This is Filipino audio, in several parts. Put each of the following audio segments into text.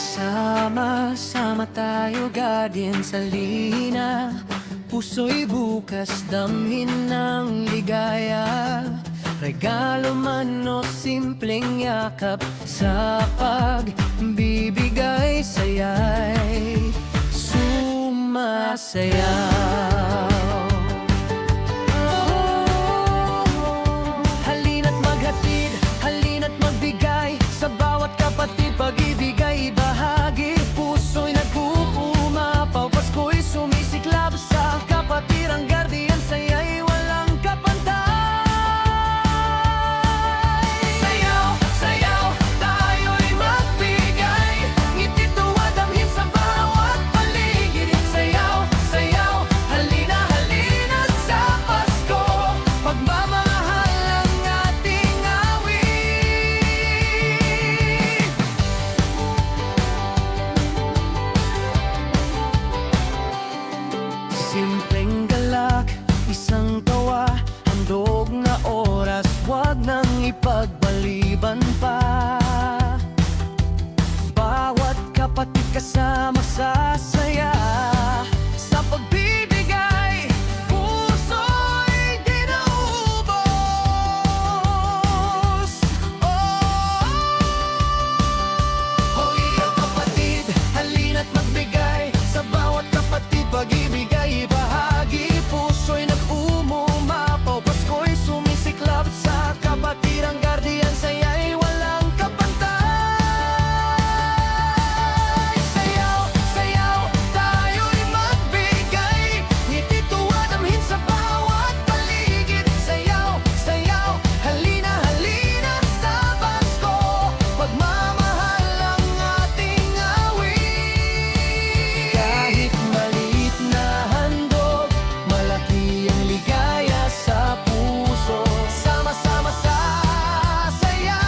Sama-sama tayo gadin sa lina, puso'y bukas damhin ng ligaya. Regalo man o simpleng yakap, sa pagbibigay saya'y sumasayaw. Halina't maghatid, halina't magbigay, sa bawat kapatid pag-ibig ay bahagi. Puso'y nagpupumapaw, Pasko'y sumisiklab, sa kapatirang guardian saya'y walang kapantay. Sayaw, sayaw, tayo'y magbigay, ngiti tuwa damhin sa bawat paligid. Sayaw, sayaw, halina, halina sa Pasko, pagmamahal ang ating awit. Simpleng galak, isang tawa, handog na oras, wag nang ipagbaliban pa. Bawat kapatid kasama sa saya, sa pagbibigay, puso'y di naubos. Hoy, ang kapatid, halina't magbigay, sa bawat kapatid pag-ibig ay bahagi. Puso'y nag-umumapaw, Pasko'y sumisiklab, sa kapatirang guardian saya'y walang kapantay. Sayaw, sayaw, tayo'y magbigay, ngiti tuwa damhin sa bawat paligid. Sayaw, sayaw, halina, halina sa Pasko, pagmamahal ang ating awit. Kahit maliit na handog, malaki ang ligaya sa puso. Sama-sama sa saya,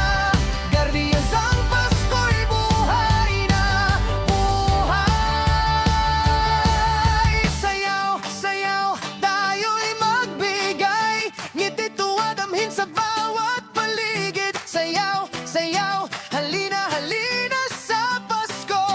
guardians ang Pasko'y buhay na buhay. Sayaw, sayaw, tayo'y magbigay, ngiti tuwa damhin sa bawat paligid. Sayaw, sayaw, halina, halina sa Pasko,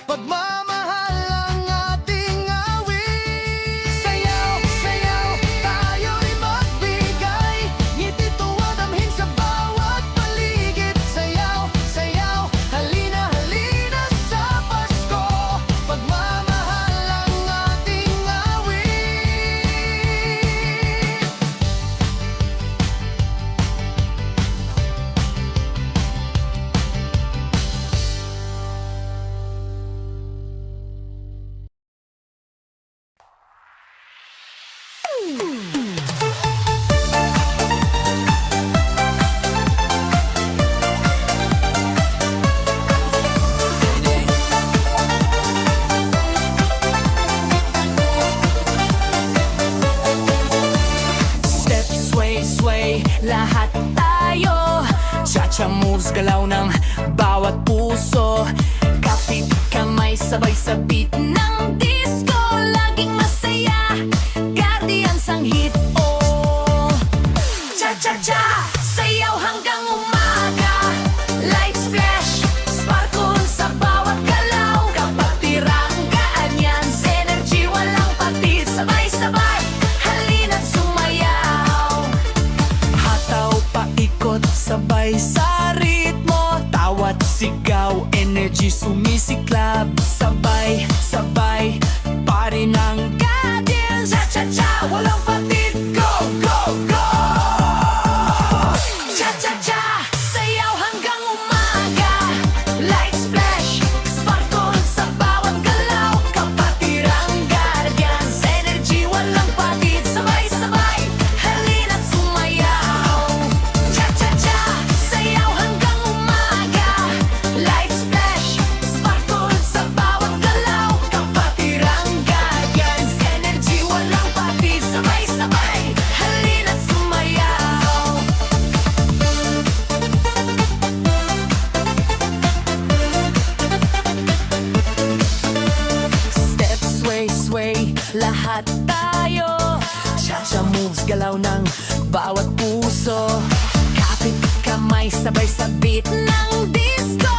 pagmamahal ang ating awit. Sayaw, sayaw, tayo'y magbigay, ngiti tuwa damhin sa bawat paligid. Sayaw, sayaw, halina, halina sa Pasko, pagmamahal ang ating awit. Step, sway, sway, lahat tayo. Cha-cha moves, galaw ng bawat puso. Kapit kamay, sabay sa beat ng disco. Laging masaya, guardians ang hit, oh. Cha-cha-cha, sayaw hanggang umaga. Lights flash, sparkle sa bawat galaw. Kapatirang guardians, energy walang patid. Sabay-sabay, halina't sumayaw. Hataw paikot, sabay sa ritmo. Tawat sigaw, energy sumisiklab. Sabay, sabay, pari ng guardians. Cha-cha-cha, walang patid. Go, go, go! Cha-cha-cha, sayaw hanggang umaga. Lights flash, sparkle sa bawat galaw. Kapatirang guardians, energy walang patid. Sabay-sabay, halina't sumayaw. Cha-cha-cha, sayaw hanggang umaga. Lights flash, sparkle sa bawat galaw. Kapatirang guardians, energy walang patid. Sabay-sabay, halina't sumayaw. Step, sway, sway, lahat tayo. Cha-cha moves, galaw ng bawat puso. Kapit kamay, sabay sa beat ng disco.